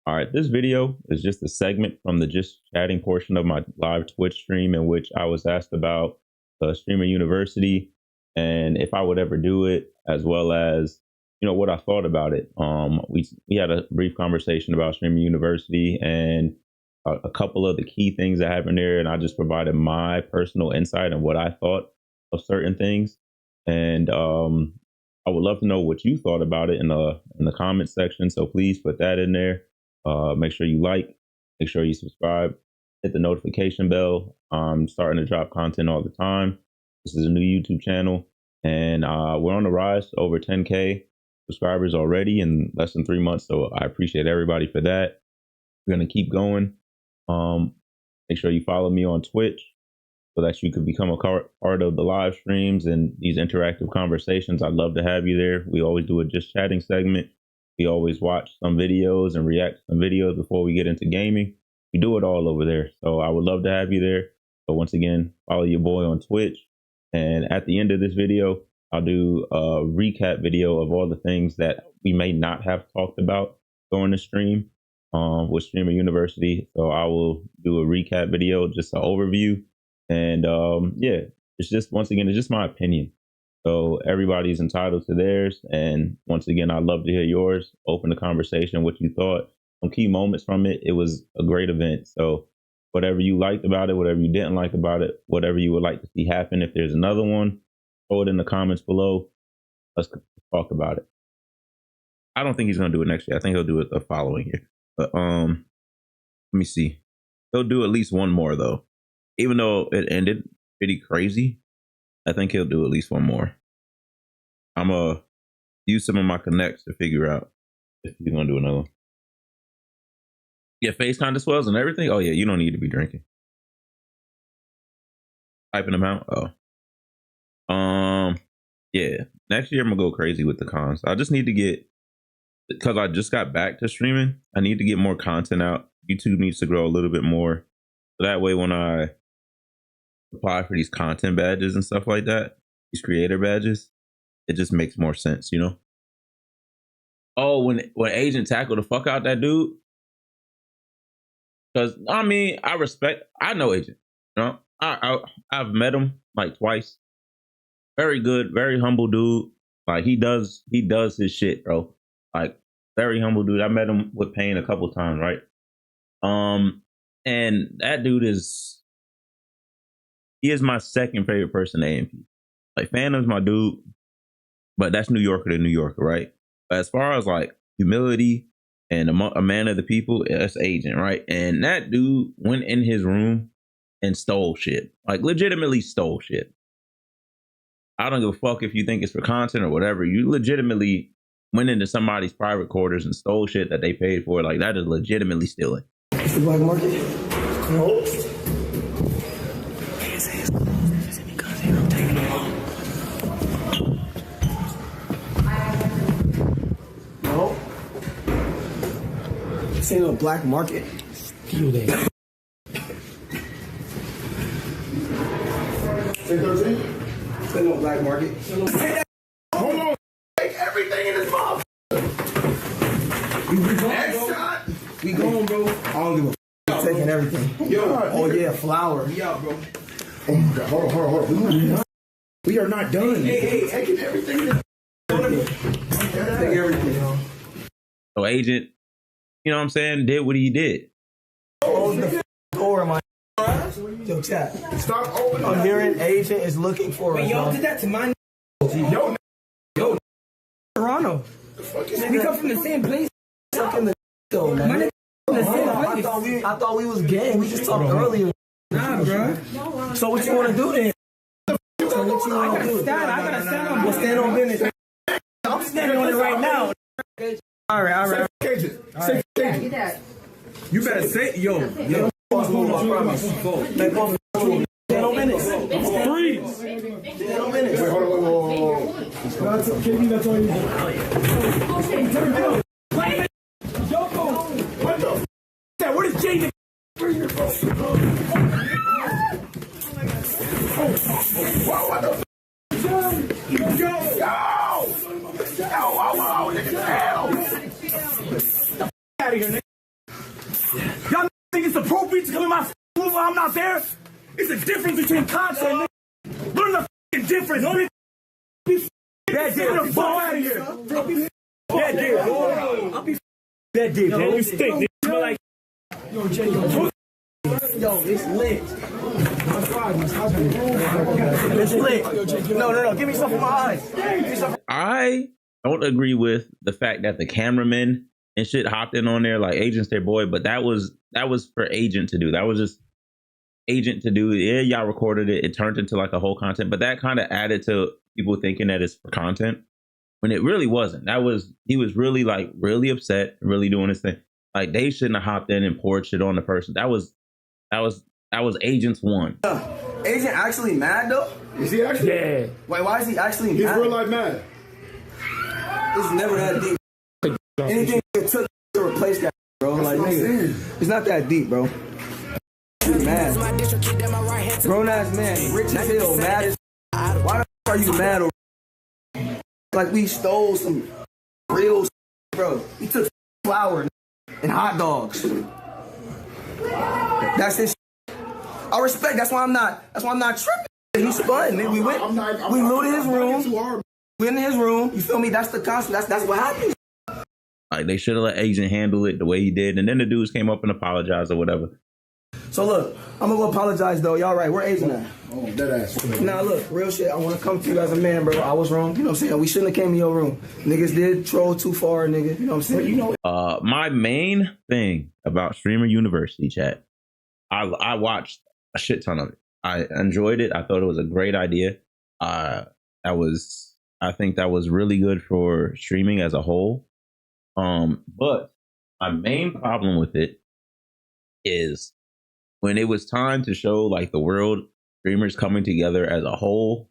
All right, this video is just a segment from the just chatting portion of my live Twitch stream in which I was asked about Streamer University and if I would ever do it, as well as, you know, what I thought about it. We had a brief conversation about Streamer University and a couple of the key things that happened there, and I just provided my personal insight on what I thought of certain things. And I would love to know what you thought about it in the comment section. So please put that in there. Make sure you like, make sure you subscribe, hit the notification bell. I'm starting to drop content all the time. This is a new YouTube channel, and we're on the rise to over 10K subscribers already in less than 3 months. So I appreciate everybody for that. We're going to keep going. Make sure you follow me on Twitch so that you could become a part of the live streams and these interactive conversations. I'd love to have you there. We always do a just chatting segment. We always watch some videos and react to some videos before we get into gaming. We do it all over there. So I would love to have you there. So once again, follow your boy on Twitch. And at the end of this video, I'll do a recap video of all the things that we may not have talked about during the stream with Streamer University. So I will do a recap video, just an overview. And yeah, it's just, once again, it's just my opinion. So everybody's entitled to theirs. And once again, I'd love to hear yours. Open the conversation, what you thought, some key moments from it. It was a great event. So whatever you liked about it, whatever you didn't like about it, whatever you would like to see happen, if there's another one, throw it in the comments below. Let's talk about it. I don't think he's going to do it next year. I think he'll do it the following year. But let me see. He'll do at least one more, though. Even though it ended pretty crazy, I think he'll do at least one more. I'm going to use some of my connects to figure out if he's going to do another one. Yeah, face kind of swells and everything. Oh, yeah, you don't need to be drinking. Typing them out. Oh. Yeah, next year I'm going to go crazy with the cons. I just need to get, because I just got back to streaming, I need to get more content out. YouTube needs to grow a little bit more. So that way when I apply for these content badges and stuff like that, these creator badges, it just makes more sense, you know? Oh, when Agent tackled the fuck out that dude, because I mean, I know Agent, you know? I've met him like twice. Very good, very humble dude. Like he does his shit, bro. Like very humble dude. I met him with Pain a couple times, right? And that dude he is my second favorite person at AMP. Like Phantom's my dude, but that's New Yorker to New Yorker, right? But as far as like humility and a man of the people, that's Agent, right? And that dude went in his room and stole shit. Like legitimately stole shit. I don't give a fuck if you think it's for content or whatever. You legitimately went into somebody's private quarters and stole shit that they paid for. Like that is legitimately stealing. It's the black market. No. No. This ain't no black market. Steal that. Say 13? This ain't no black market. Hold on. Take everything in this mouth. We going, bro. I don't give a f. Taking everything. Yo, oh yeah, flour. We out, bro. Oh my god, hold on. We are not done. Hey, taking everything. Take everything. So Agent, you know what I'm saying, did what he did. Close the door, my. Yo, chat. Stop opening. I'm hearing Agent is looking for us. Y'all did that to my. Yo. Toronto. We come from the same place. Man. I thought we was gang. We just talked earlier. Nah, bro. So what you want to do then? So what you want to do? I gotta stand on. We'll stand on business. I'm standing on it right now. All right. Say Cajun. You better say, yo. Stand on business. Freeze. Stand on business. Wait, hold on. KD, that's all you do. What the f***? What is Jaden? What the f***? Yo! Out of here, nigga. it's appropriate to come in my room while I'm not there. It's a difference between content, nigga. Learn the difference. Don't be that deal. Ball out of here. That deal. I'll be that deal, bro. You stink, nigga. Smell like yo, Jay, yo, it's lit. It's lit. No. Give me some for my eyes. I don't agree with the fact that the cameramen and shit hopped in on there like Agent's their boy, but that was for Agent to do. That was just Agent to do. Yeah, y'all recorded it. It turned into like a whole content, but that kind of added to people thinking that it's for content when it really wasn't. He was really like really upset, really doing his thing. Like they shouldn't have hopped in and poured shit on the person. That was Agent's one. Agent actually mad though? Is he actually? Yeah. Why is he actually mad? He's real life mad. It's never that deep. Anything it took to replace that, bro. Like, nigga, it's not that deep, bro. He's mad. Grown ass man, rich as hell, mad as. Why the f are you mad over? Like we stole some real, bro. We took flour and hot dogs. That's his. I respect. That's why I'm not tripping. He's fun. We looted his room. We in his room. You feel me? That's the concept. That's what happened. Like they should have let Agent handle it the way he did, and then the dudes came up and apologized or whatever. So look, I'm gonna go apologize though. Y'all right? Where Agent at? Oh, that ass. Now look, real shit. I want to come to you as a man, bro. I was wrong. You know what I'm saying? We shouldn't have came in your room. Niggas did troll too far, nigga. You know what I'm saying? You know. My main thing about Streamer University, chat. I watched a shit ton of it. I enjoyed it. I thought it was a great idea. I think that was really good for streaming as a whole. But my main problem with it is when it was time to show like the world streamers coming together as a whole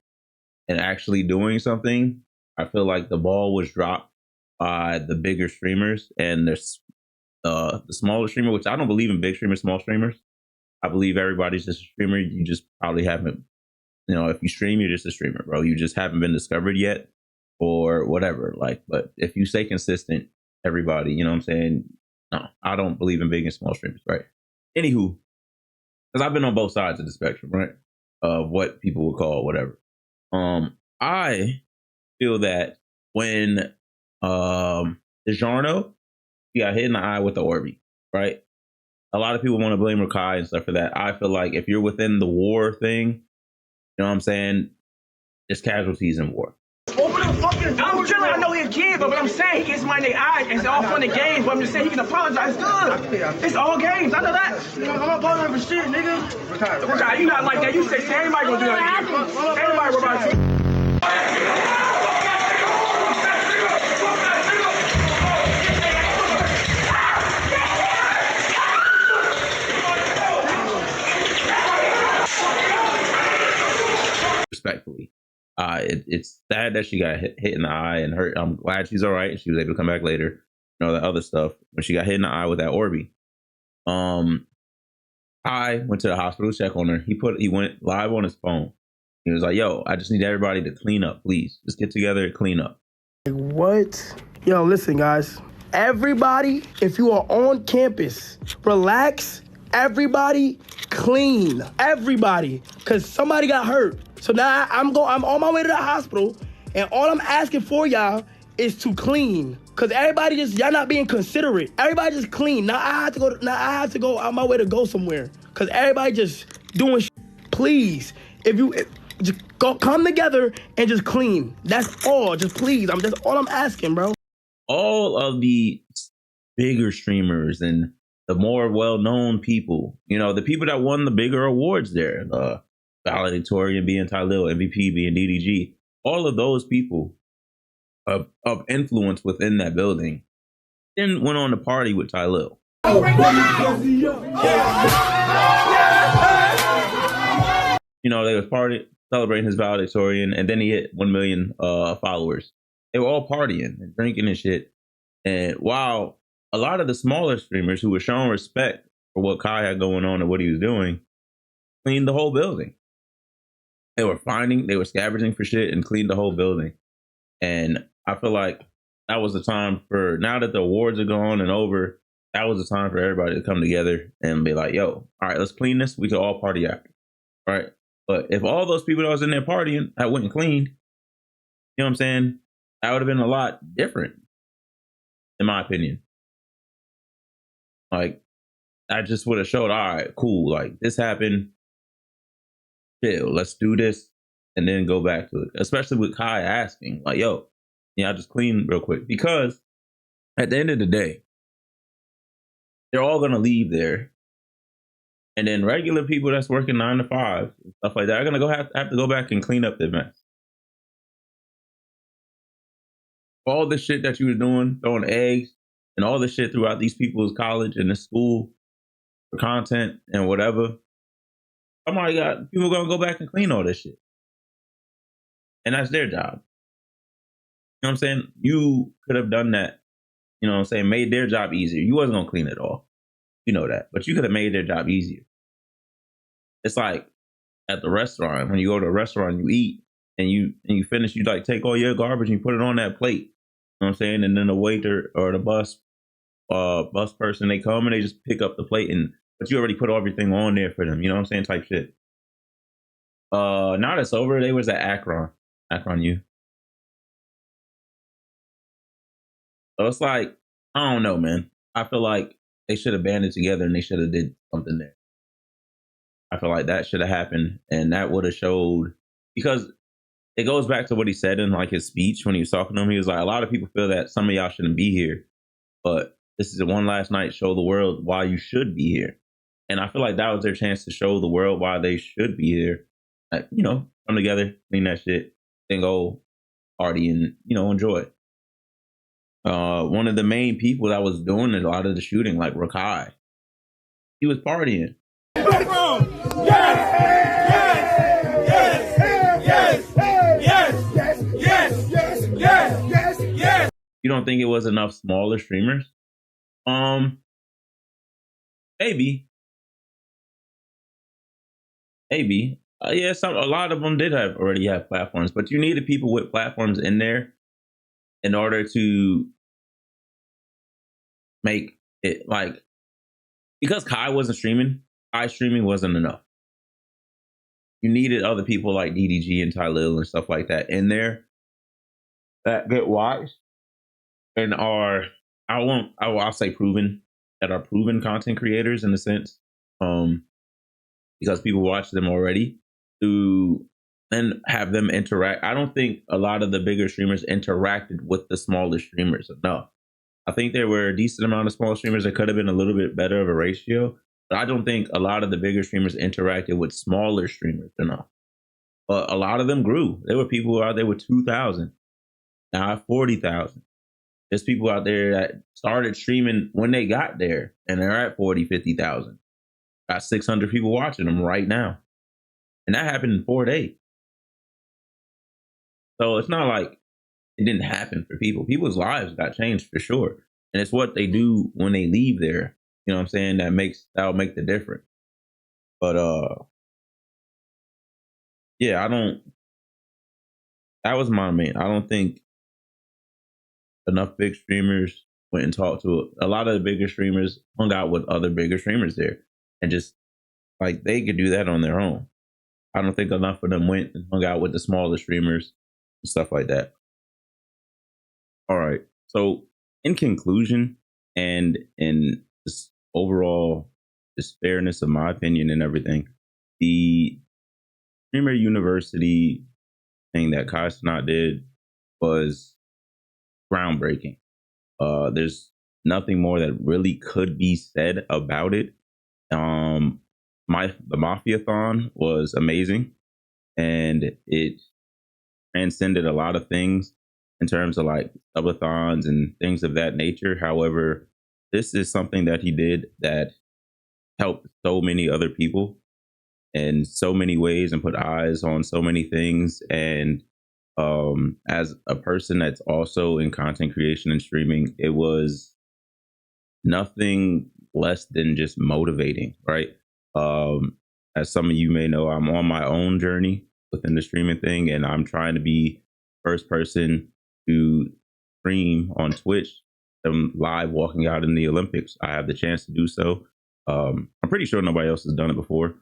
and actually doing something, I feel like the ball was dropped by the bigger streamers and the smaller streamer, which I don't believe in big streamers, small streamers. I believe everybody's just a streamer. You just probably haven't, if you stream, you're just a streamer, bro. You just haven't been discovered yet or whatever. Like, but if you stay consistent, everybody, you know what I'm saying? No, I don't believe in big and small streamers, right? Anywho, because I've been on both sides of the spectrum, right? Of what people would call whatever. I feel that when DeJarno, he got hit in the eye with the Orby, right? A lot of people want to blame Rakai and stuff for that. I feel like if you're within the war thing, you know what I'm saying? There's casualties in war. Open the fucking door. I'm chilling. I know he's a kid, but I'm saying he gets money in the eye. It's all fun and games, but I'm just saying he can apologize. Good. It's all games. I know that. I'm not apologizing for shit, nigga. Rakai, you not like that. You say everybody gonna do that. Everybody about you. Respectfully, it's sad that she got hit in the eye and hurt. I'm glad she's all right and she was able to come back later. That other stuff when she got hit in the eye with that Orby. I went to the hospital to check on her. He went live on his phone. He was like, "Yo, I just need everybody to clean up, please. Just get together and clean up." What? Yo, listen, guys. Everybody, if you are on campus, relax. Everybody clean. Everybody, because somebody got hurt. So now I'm on my way to the hospital, and all I'm asking for y'all is to clean. Cause everybody y'all not being considerate. Everybody just clean. Now I have to go out my way to go somewhere. Cause everybody just doing shit. Please, just come together and just clean. That's all. Just please. That's all I'm asking, bro. All of the bigger streamers and the more well-known people, the people that won the bigger awards there, the valedictorian being Tylil, MVP being DDG, all of those people of influence within that building then went on to party with Tylil. They was celebrating his valedictorian, and then he hit 1 million followers. They were all partying and drinking and shit. And while a lot of the smaller streamers who were showing respect for what Kai had going on and what he was doing cleaned the whole building. They were scavenging for shit and cleaned the whole building. And I feel like that was the time for, now that the awards are gone and over, that was the time for everybody to come together and be like, yo, all right, let's clean this. We could all party after. Right. But if all those people that was in there partying, I went and cleaned, you know what I'm saying? That would have been a lot different, in my opinion. Like, I just would have showed, all right, cool. Like, this happened. Chill. Let's do this. And then go back to it. Especially with Kai asking, like, yo, yeah, I just clean real quick. Because at the end of the day, they're all going to leave there. And then regular people that's working 9 to 5, stuff like that, are going to have to go back and clean up the mess. All the shit that you was doing, throwing eggs, and all the shit throughout these people's college and the school for content and whatever. Somebody got people going to go back and clean all this shit. And that's their job. You know what I'm saying? You could have done that, you know what I'm saying, made their job easier. You wasn't going to clean it all. You know that. But you could have made their job easier. It's like at the restaurant, when you go to a restaurant, you eat and you finish, you like take all your garbage and you put it on that plate. You know what I'm saying? And then the waiter or the bus person, they come and they just pick up the plate, but you already put everything on there for them. You know what I'm saying? Type shit. Now that's over. They was at Akron U. So it's like, I don't know, man. I feel like they should have banded together and they should have did something there. I feel like that should have happened, and that would have showed, because it goes back to what he said in like his speech when he was talking to him. He was like, a lot of people feel that some of y'all shouldn't be here, but this is the one last night, show the world why you should be here. And I feel like that was their chance to show the world why they should be here. Like, you know, come together, clean that shit, then go party and, you know, enjoy it. One of the main people that was doing a lot of the shooting, like Rakai, he was partying. You don't think it was enough smaller streamers? Maybe. Yeah, a lot of them did already have platforms, but you needed people with platforms in there in order to make it, like, because Kai wasn't streaming, Kai streaming wasn't enough. You needed other people like DDG and Tylil and stuff like that in there that get watched and are, I'll say proven, that are proven content creators in a sense, because people watch them already, to and have them interact. I don't think a lot of the bigger streamers interacted with the smaller streamers enough. I think there were a decent amount of small streamers that could have been a little bit better of a ratio, but I don't think a lot of the bigger streamers interacted with smaller streamers enough. But a lot of them grew. There were people out there with 2,000, now 40,000. There's people out there that started streaming when they got there, and they're at 40, 50,000. Got 600 people watching them right now. And that happened in 4 days. So it's not like it didn't happen for people. People's lives got changed for sure. And it's what they do when they leave there, you know what I'm saying, that'll make the difference. But yeah, that was my main. I don't think enough big streamers went and talked to a lot of the bigger streamers, hung out with other bigger streamers there, and just like they could do that on their own. I don't think enough of them went and hung out with the smaller streamers and stuff like that. All right. So in conclusion, and in just overall just fairness of my opinion and everything, the Streamer University thing that Kai Cenat did was groundbreaking. There's nothing more that really could be said about it. The Mafiathon was amazing, and it transcended a lot of things in terms of like subathons and things of that nature. However, this is something that he did that helped so many other people in so many ways and put eyes on so many things. And as a person that's also in content creation and streaming, it was nothing less than just motivating, right? As some of you may know, I'm on my own journey within the streaming thing, and I'm trying to be first person to stream on Twitch them live walking out in the Olympics. I have the chance to do so. I'm pretty sure nobody else has done it before.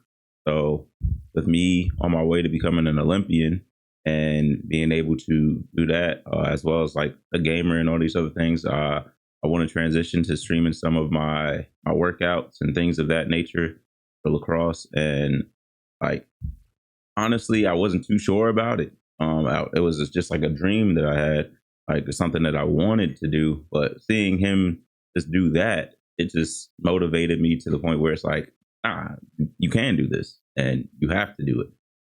So with me on my way to becoming an Olympian and being able to do that, as well as like a gamer and all these other things, I want to transition to streaming some of my workouts and things of that nature for lacrosse. And like, honestly, I wasn't too sure about it. It was just like a dream that I had, like something that I wanted to do. But seeing him just do that, it just motivated me to the point where it's like, you can do this and you have to do it.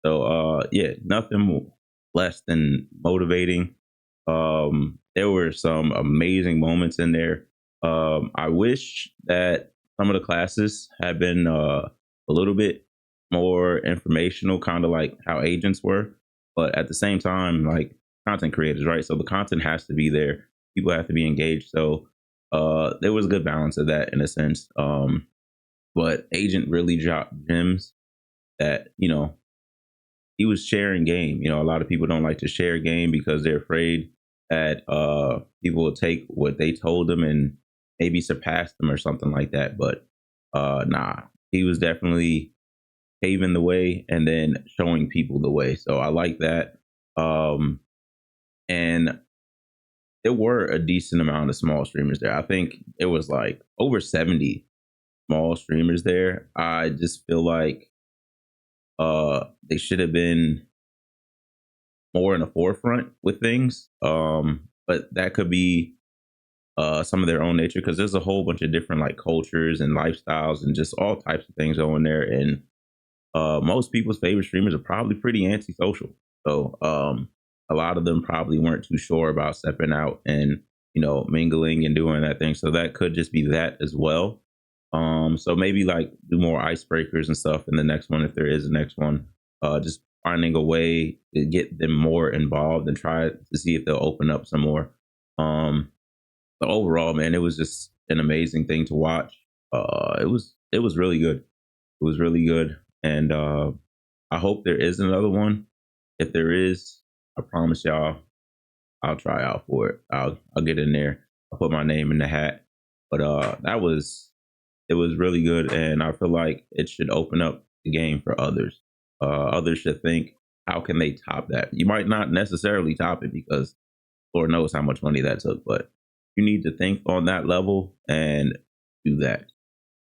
So yeah, nothing less than motivating. There were some amazing moments in there. I wish that some of the classes had been a little bit more informational, kind of like how agents were. But at the same time, like content creators, right? So the content has to be there. People have to be engaged. So there was a good balance of that in a sense. But agent really dropped gems that, he was sharing game. A lot of people don't like to share game because they're afraid that people will take what they told them and maybe surpass them or something like that. But nah, he was definitely paving the way and then showing people the way. So I like that. And there were a decent amount of small streamers there. I think it was like over 70 small streamers there. I just feel like they should have been more in the forefront with things. But that could be some of their own nature, because there's a whole bunch of different like cultures and lifestyles and just all types of things on there. And most people's favorite streamers are probably pretty antisocial. So a lot of them probably weren't too sure about stepping out and, mingling and doing that thing. So that could just be that as well. So maybe like do more icebreakers and stuff in the next one, if there is a next one. Just finding a way to get them more involved and try to see if they'll open up some more. But overall, man, it was just an amazing thing to watch. It was really good. It was really good. And I hope there is another one. If there is, I promise y'all, I'll try out for it. I'll get in there. I'll put my name in the hat. But it was really good, and I feel like it should open up the game for others. Others should think, how can they top that? You might not necessarily top it because Lord knows how much money that took, but you need to think on that level and do that.